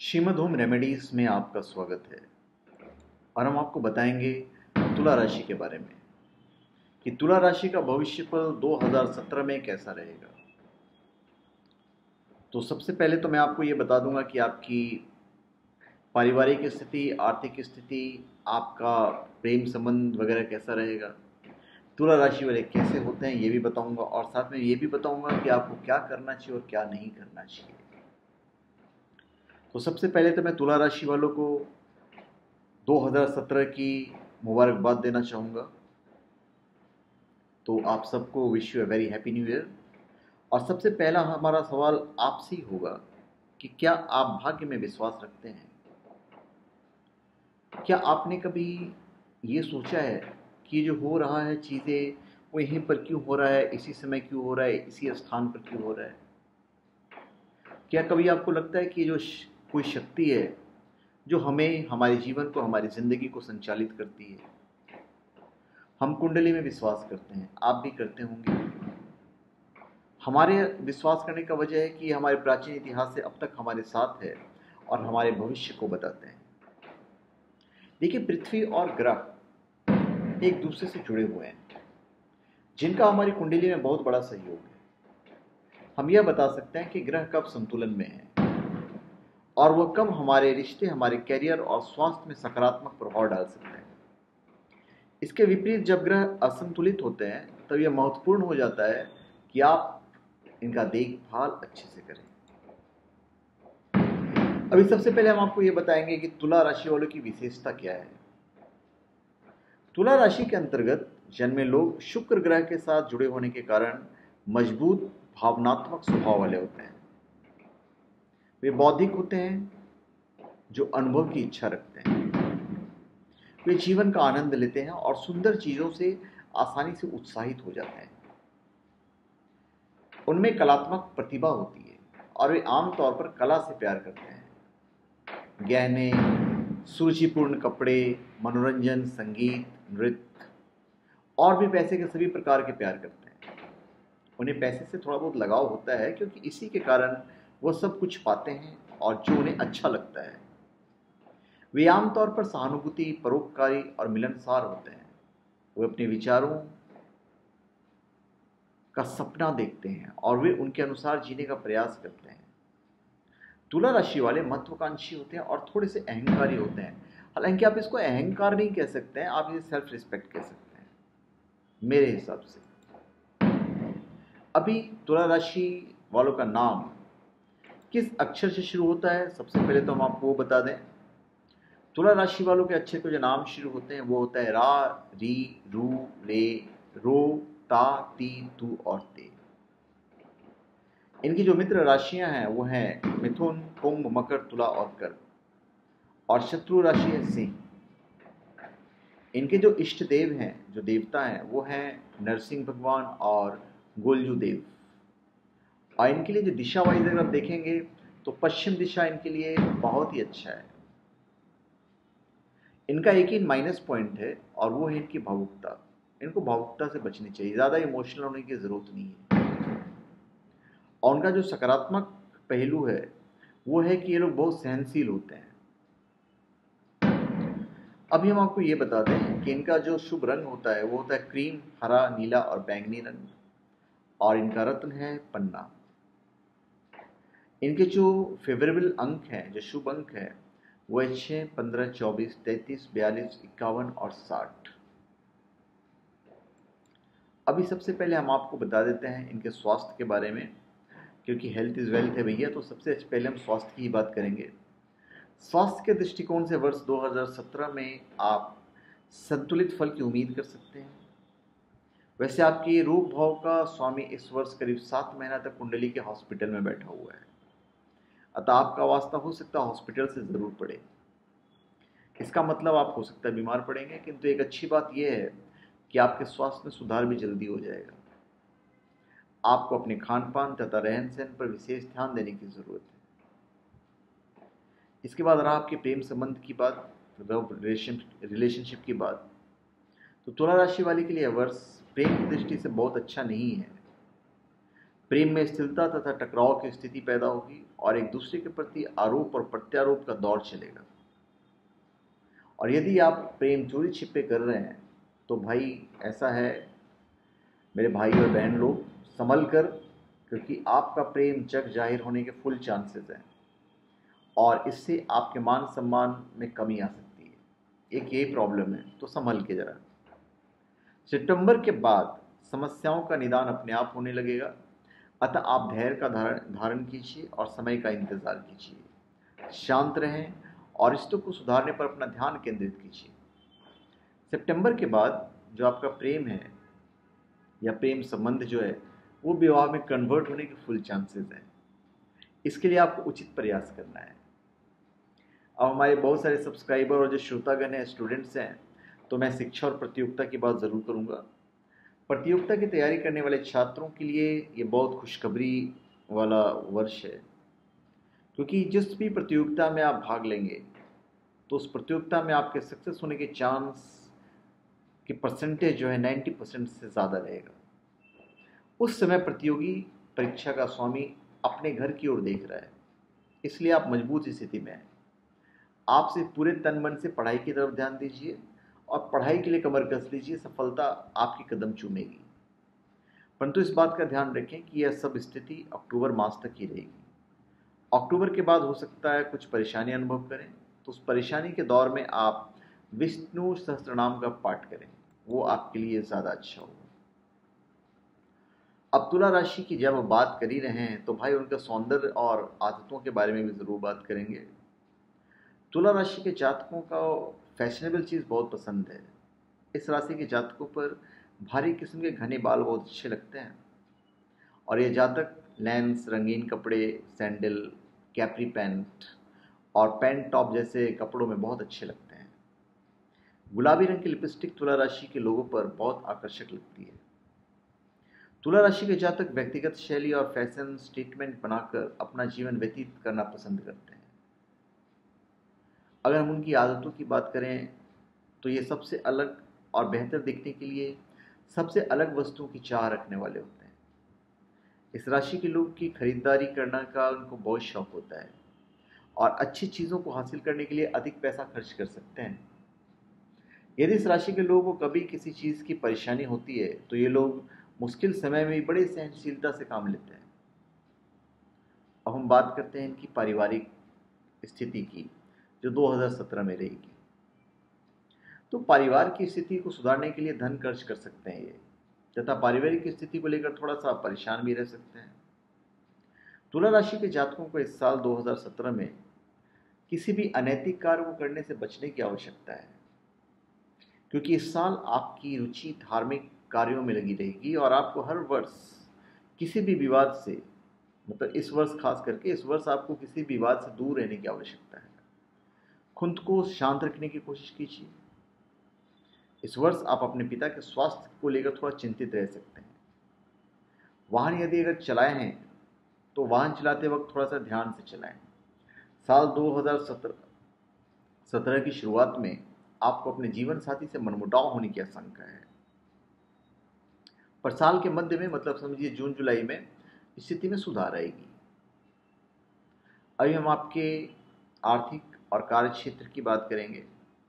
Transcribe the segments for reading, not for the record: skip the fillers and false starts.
Shrimad home remedies में आपका स्वागत है। और हम आपको बताएंगे तुला राशि के बारे में कि तुला राशि का भविष्यफल 2017 में कैसा रहेगा। तो सबसे पहले तो मैं आपको ये बता दूंगा कि आपकी पारिवारिक स्थिति, आर्थिक स्थिति, आपका प्रेम संबंध वगैरह कैसा रहेगा। तुला राशि वाले कैसे होते हैं ये भी बताऊंगा, और साथ में ये भी बताऊंगा कि आपको क्या करना चाहिए और क्या नहीं करना चाहिए। तो सबसे पहले तो मैं तुला राशि वालों को 2017 की मुबारकबाद देना चाहूँगा। तो आप सबको wish you a very happy new year. और सबसे पहला हमारा सवाल आपसे ही होगा कि क्या आप भाग्य में विश्वास रखते हैं। क्या आपने कभी ये सोचा है कि जो हो रहा है चीज़ें वो यहीं पर क्यों हो रहा है, इसी समय क्यों हो रहा है, इसी स्थान पर क्यों हो रहा है। क्या कभी आपको लगता है कि जो कोई शक्ति है जो हमें, हमारे जीवन को, हमारी ज़िंदगी को संचालित करती है। हम कुंडली में विश्वास करते हैं, आप भी करते होंगे। हमारे विश्वास करने का वजह है कि हमारे प्राचीन इतिहास से अब तक हमारे साथ है और हमारे भविष्य को बताते हैं। देखिए, पृथ्वी और ग्रह एक दूसरे से जुड़े हुए हैं, जिनका हमारी कुंडली में बहुत बड़ा सहयोग है। हम यह बता सकते हैं कि ग्रह कब संतुलन में है और वह कब हमारे रिश्ते, हमारे करियर और स्वास्थ्य में सकारात्मक प्रभाव डाल सकते हैं। इसके विपरीत जब ग्रह असंतुलित होते हैं तब यह महत्वपूर्ण हो जाता है कि आप इनका देखभाल अच्छे से करें। अभी सबसे पहले हम आपको यह बताएंगे कि तुला राशि वालों की विशेषता क्या है। तुला राशि के अंतर्गत जन्मे लोग शुक्र ग्रह के साथ जुड़े होने के कारण मजबूत भावनात्मक स्वभाव वाले होते हैं। वे बौद्धिक होते हैं, जो अनुभव की इच्छा रखते हैं। वे जीवन का आनंद लेते हैं और सुंदर चीजों से आसानी से उत्साहित हो जाते हैं। उनमें कलात्मक प्रतिभा होती है और वे आमतौर पर कला से प्यार करते हैं। गहने, सुरुचिपूर्ण कपड़े, मनोरंजन, संगीत, नृत्य और भी पैसे के सभी प्रकार के प्यार करते हैं। उन्हें पैसे से थोड़ा बहुत लगाव होता है क्योंकि इसी के कारण वो सब कुछ पाते हैं और जो उन्हें अच्छा लगता है। वे आमतौर पर सहानुभूति, परोपकारी और मिलनसार होते हैं। वे अपने विचारों का सपना देखते हैं और वे उनके अनुसार जीने का प्रयास करते हैं। तुला राशि वाले महत्वाकांक्षी होते हैं और थोड़े से अहंकारी होते हैं। हालांकि आप इसको अहंकार नहीं कह सकते हैं, आप इसे सेल्फ रिस्पेक्ट कह सकते हैं मेरे हिसाब से। अभी तुला राशि वालों का नाम किस अक्षर से शुरू होता है, सबसे पहले तो हम आपको वो बता दें। तुला राशि वालों के अक्षर के जो नाम शुरू होते हैं वो होता है रा, री, रू, रे, रो, ता, ती, तू और ते। इनकी जो मित्र राशियां हैं वो हैं मिथुन, कुंभ, मकर, तुला और कर्क। और शत्रु राशि है सिंह। इनके जो इष्ट देव हैं, जो देवता हैं, वो हैं नरसिंह भगवान और गोलजू देव। और इनके लिए जो दिशा वाइज अगर आप देखेंगे तो पश्चिम दिशा इनके लिए बहुत ही अच्छा है। इनका एक ही माइनस पॉइंट है और वो है इनकी भावुकता। इनको भावुकता से बचनी चाहिए, ज़्यादा इमोशनल होने की ज़रूरत नहीं है। और उनका जो सकारात्मक पहलू है वो है कि ये लोग बहुत सहनशील होते हैं। अभी हम आपको ये बता दें कि इनका जो शुभ रंग होता है वो होता है क्रीम, हरा, नीला और बैंगनी रंग। और इनका रत्न है पन्ना। इनके जो फेवरेबल अंक हैं, जो शुभ अंक हैं, वो है 6, 15, 24, 33, 42, 51 और 60। अभी सबसे पहले हम आपको बता देते हैं इनके स्वास्थ्य के बारे में, क्योंकि हेल्थ इज़ वेल्थ है भैया। तो सबसे पहले हम स्वास्थ्य की ही बात करेंगे। स्वास्थ्य के दृष्टिकोण से वर्ष 2017 में आप संतुलित फल की उम्मीद कर सकते हैं। वैसे आपके रोग भाव का स्वामी इस वर्ष करीब 7 महीना तक कुंडली के हॉस्पिटल में बैठा हुआ है, अतः आपका वास्ता हो सकता है हॉस्पिटल से ज़रूर पड़े। इसका मतलब आप हो सकता है बीमार पड़ेंगे, किंतु एक अच्छी बात यह है कि आपके स्वास्थ्य में सुधार भी जल्दी हो जाएगा। आपको अपने खान पान तथा रहन सहन पर विशेष ध्यान देने की ज़रूरत है। इसके बाद रहा आपके प्रेम संबंध की बात, रिलेशनशिप की बात, तो तुला राशि वाले के लिए वर्ष प्रेम की दृष्टि से बहुत अच्छा नहीं है। प्रेम में स्थिरता तथा टकराव की स्थिति पैदा होगी और एक दूसरे के प्रति आरोप और प्रत्यारोप का दौर चलेगा। और यदि आप प्रेम चोरी छिपे कर रहे हैं तो भाई ऐसा है मेरे भाई और बहन लोग, संभल कर, क्योंकि आपका प्रेम जग जाहिर होने के फुल चांसेस हैं और इससे आपके मान सम्मान में कमी आ सकती है। एक ये प्रॉब्लम है, तो संभल के जरा। सितंबर के बाद समस्याओं का निदान अपने आप होने लगेगा, अतः आप धैर्य का धारण कीजिए और समय का इंतजार कीजिए। शांत रहें और रिश्तों को सुधारने पर अपना ध्यान केंद्रित कीजिए। सितंबर के बाद जो आपका प्रेम है या प्रेम संबंध जो है वो विवाह में कन्वर्ट होने के फुल चांसेस हैं। इसके लिए आपको उचित प्रयास करना है। अब हमारे बहुत सारे सब्सक्राइबर और जो श्रोतागण हैं, स्टूडेंट्स हैं, तो मैं शिक्षा और प्रतियोगिता की बात ज़रूर करूँगा। प्रतियोगिता की तैयारी करने वाले छात्रों के लिए ये बहुत खुशखबरी वाला वर्ष है, क्योंकि जिस भी प्रतियोगिता में आप भाग लेंगे तो उस प्रतियोगिता में आपके सक्सेस होने के चांस की परसेंटेज जो है 90% से ज़्यादा रहेगा। उस समय प्रतियोगी परीक्षा का स्वामी अपने घर की ओर देख रहा है, इसलिए आप मजबूत स्थिति में हैं। आप सिर्फ पूरे तन मन से पढ़ाई की तरफ ध्यान दीजिए और पढ़ाई के लिए कमर कस लीजिए, सफलता आपकी कदम चूमेगी। परंतु इस बात का ध्यान रखें कि यह सब स्थिति अक्टूबर मास तक ही रहेगी। अक्टूबर के बाद हो सकता है कुछ परेशानी अनुभव करें, तो उस परेशानी के दौर में आप विष्णु सहस्त्रनाम का पाठ करें, वो आपके लिए ज़्यादा अच्छा होगा। अब तुला राशि की जब बात कर ही रहे हैं तो भाई उनका सौंदर्य और आदतों के बारे में भी ज़रूर बात करेंगे। तुला राशि के जातकों का फैशनेबल चीज़ बहुत पसंद है। इस राशि के जातकों पर भारी किस्म के घने बाल बहुत अच्छे लगते हैं और ये जातक लेंस, रंगीन कपड़े, सैंडल, कैप्री पैंट और पैंट टॉप जैसे कपड़ों में बहुत अच्छे लगते हैं। गुलाबी रंग की लिपस्टिक तुला राशि के लोगों पर बहुत आकर्षक लगती है। तुला राशि के जातक व्यक्तिगत शैली और फैशन स्टेटमेंट बनाकर अपना जीवन व्यतीत करना पसंद करते हैं। अगर हम उनकी आदतों की बात करें तो ये सबसे अलग और बेहतर दिखने के लिए सबसे अलग वस्तुओं की चाह रखने वाले होते हैं। इस राशि के लोग की खरीदारी करने का उनको बहुत शौक होता है और अच्छी चीज़ों को हासिल करने के लिए अधिक पैसा खर्च कर सकते हैं। यदि इस राशि के लोगों को कभी किसी चीज़ की परेशानी होती है तो ये लोग मुश्किल समय में बड़ी सहनशीलता से काम लेते हैं। अब हम बात करते हैं इनकी पारिवारिक स्थिति की, जो 2017 में रहेगी। तो परिवार की स्थिति को सुधारने के लिए धन खर्च कर सकते हैं ये, तथा पारिवारिक स्थिति को लेकर थोड़ा सा परेशान भी रह सकते हैं। तुला राशि के जातकों को इस साल 2017 में किसी भी अनैतिक कार्य को करने से बचने की आवश्यकता है, क्योंकि इस साल आपकी रुचि धार्मिक कार्यों में लगी रहेगी और आपको हर वर्ष किसी भी विवाद से, मतलब इस वर्ष खास करके इस वर्ष आपको किसी विवाद से दूर रहने की आवश्यकता है। खुद को शांत रखने की कोशिश कीजिए। इस वर्ष आप अपने पिता के स्वास्थ्य को लेकर थोड़ा चिंतित रह सकते हैं। वाहन यदि अगर चलाए हैं तो वाहन चलाते वक्त थोड़ा सा ध्यान से चलाएं। साल 2017 की शुरुआत में आपको अपने जीवन साथी से मनमुटाव होने की आशंका है, पर साल के मध्य में, मतलब समझिए जून जुलाई में, स्थिति में सुधार आएगी। अभी हम आपके आर्थिक और कार्य क्षेत्र की बात करेंगे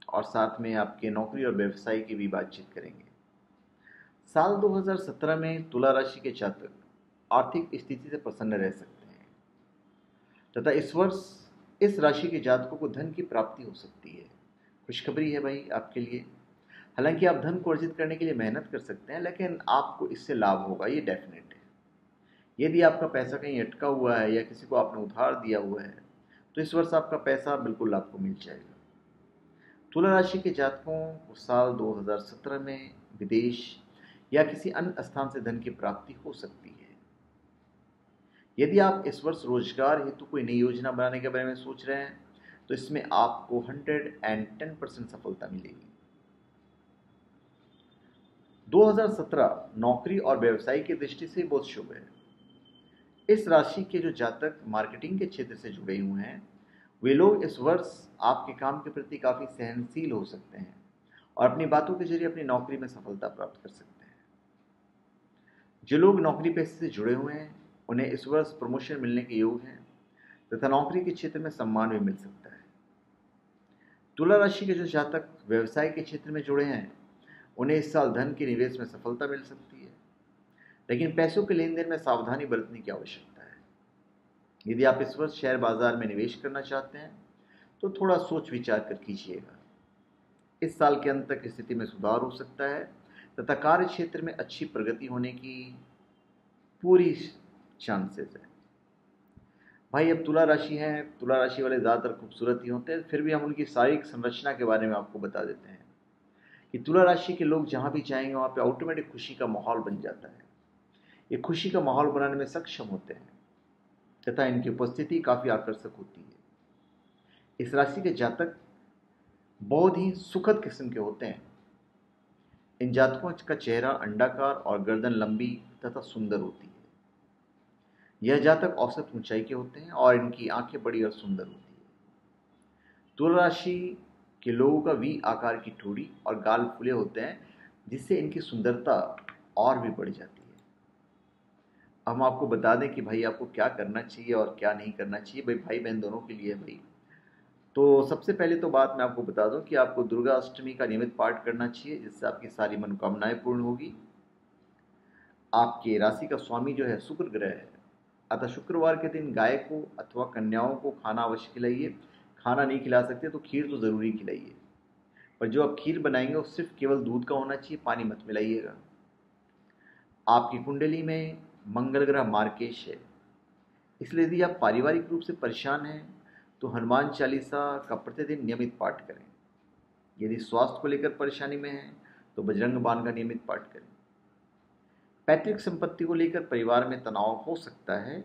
और साथ में आपके नौकरी और व्यवसाय की भी बातचीत करेंगे। साल 2017 में तुला राशि के जातक आर्थिक स्थिति से प्रसन्न रह सकते हैं तथा इस वर्ष इस राशि के जातकों को धन की प्राप्ति हो सकती है। खुशखबरी है भाई आपके लिए। हालांकि आप धन को अर्जित करने के लिए मेहनत कर सकते हैं, लेकिन आपको इससे लाभ होगा, ये डेफिनेट है। यदि आपका पैसा कहीं अटका हुआ है या किसी को आपने उधार दिया हुआ है तो इस वर्ष आपका पैसा बिल्कुल आपको मिल जाएगा। तुला राशि के जातकों को साल 2017 में विदेश या किसी अन्य स्थान से धन की प्राप्ति हो सकती है। यदि आप इस वर्ष रोजगार हेतु कोई नई योजना बनाने के बारे में सोच रहे हैं तो इसमें आपको 110% सफलता मिलेगी। 2017 नौकरी और व्यवसाय की दृष्टि से बहुत शुभ है। इस राशि के जो जातक मार्केटिंग के क्षेत्र से जुड़े हुए हैं वे लोग इस वर्ष आपके काम के प्रति काफ़ी सहनशील हो सकते हैं और अपनी बातों के जरिए अपनी नौकरी में सफलता प्राप्त कर सकते हैं। जो लोग नौकरी पेशे से जुड़े हुए हैं उन्हें इस वर्ष प्रमोशन मिलने के योग हैं तथा नौकरी के क्षेत्र में सम्मान भी मिल सकता है। तुला राशि के जो जातक व्यवसाय के क्षेत्र में जुड़े हैं उन्हें इस साल धन के निवेश में सफलता मिल सकती है, लेकिन पैसों के लेन देन में सावधानी बरतने की आवश्यकता है। यदि आप इस वर्ष शेयर बाजार में निवेश करना चाहते हैं तो थोड़ा सोच विचार कर कीजिएगा। इस साल के अंत तक स्थिति में सुधार हो सकता है तथा कार्य क्षेत्र में अच्छी प्रगति होने की पूरी चांसेस है। भाई अब तुला राशि है, तुला राशि वाले ज़्यादातर खूबसूरत ही होते हैं, फिर भी हम उनकी शारीरिक संरचना के बारे में आपको बता देते हैं कि तुला राशि के लोग जहाँ भी जाएंगे वहाँ पे ऑटोमेटिक खुशी का माहौल बन जाता है। ये खुशी का माहौल बनाने में सक्षम होते हैं तथा इनकी उपस्थिति काफ़ी आकर्षक होती है। इस राशि के जातक बहुत ही सुखद किस्म के होते हैं। इन जातकों का चेहरा अंडाकार और गर्दन लंबी तथा सुंदर होती है। यह जातक औसत ऊंचाई के होते हैं और इनकी आंखें बड़ी और सुंदर होती है। तुला राशि के लोगों का वी आकार की ठोड़ी और गाल फूले होते हैं, जिससे इनकी सुंदरता और भी बढ़ जाती है। हम आपको बता दें कि भाई आपको क्या करना चाहिए और क्या नहीं करना चाहिए, भाई बहन दोनों के लिए भाई। तो सबसे पहले तो बात मैं आपको बता दूं कि आपको दुर्गा अष्टमी का नियमित पाठ करना चाहिए, जिससे आपकी सारी मनोकामनाएं पूर्ण होगी। आपके राशि का स्वामी जो है शुक्र ग्रह है, अतः शुक्रवार के दिन गाय को अथवा कन्याओं को खाना अवश्य खिलाइए। खाना नहीं खिला सकते तो खीर तो ज़रूरी खिलाइए, पर जो आप खीर बनाएंगे वो सिर्फ केवल दूध का होना चाहिए, पानी मत मिलाइएगा। आपकी कुंडली में मंगल ग्रह मार्केश है, इसलिए यदि आप पारिवारिक रूप से परेशान हैं तो हनुमान चालीसा का प्रतिदिन नियमित पाठ करें। यदि स्वास्थ्य को लेकर परेशानी में हैं तो बजरंग बाण का नियमित पाठ करें। पैतृक संपत्ति को लेकर परिवार में तनाव हो सकता है,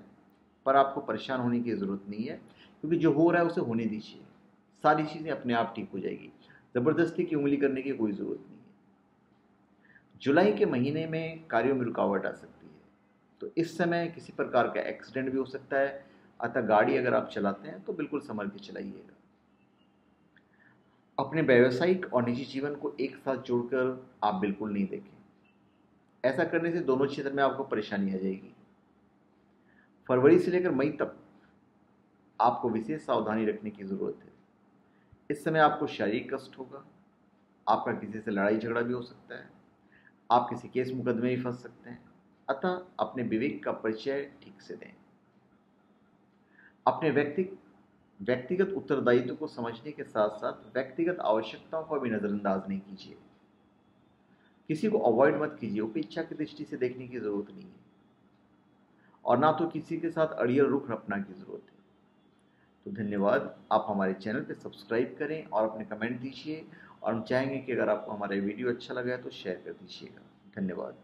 पर आपको परेशान होने की ज़रूरत नहीं है, क्योंकि जो हो रहा है उसे होने दीजिए। सारी चीज़ें अपने आप ठीक हो जाएगी, ज़बरदस्ती की उंगली करने की कोई ज़रूरत नहीं है। जुलाई के महीने में कार्यों में रुकावट आ सकती है, तो इस समय किसी प्रकार का एक्सीडेंट भी हो सकता है, अतः गाड़ी अगर आप चलाते हैं तो बिल्कुल संभल के चलाइएगा। अपने व्यावसायिक और निजी जीवन को एक साथ जोड़कर आप बिल्कुल नहीं देखें, ऐसा करने से दोनों क्षेत्र में आपको परेशानी आ जाएगी। फरवरी से लेकर मई तक आपको विशेष सावधानी रखने की ज़रूरत है। इस समय आपको शारीरिक कष्ट होगा, आपका किसी से लड़ाई झगड़ा भी हो सकता है, आप किसी केस मुकदमे में फंस सकते हैं, अतः अपने विवेक का परिचय ठीक से दें। अपने व्यक्तिगत उत्तरदायित्व को समझने के साथ साथ व्यक्तिगत आवश्यकताओं को भी नज़रअंदाज नहीं कीजिए। किसी को अवॉइड मत कीजिए, उपेक्षा की दृष्टि से देखने की ज़रूरत नहीं है, और ना तो किसी के साथ अड़ियल रुख रखना की ज़रूरत है। तो धन्यवाद। आप हमारे चैनल पे सब्सक्राइब करें और अपने कमेंट दीजिए, और हम चाहेंगे कि अगर आपको हमारा वीडियो अच्छा लगा है तो शेयर कर दीजिएगा। धन्यवाद।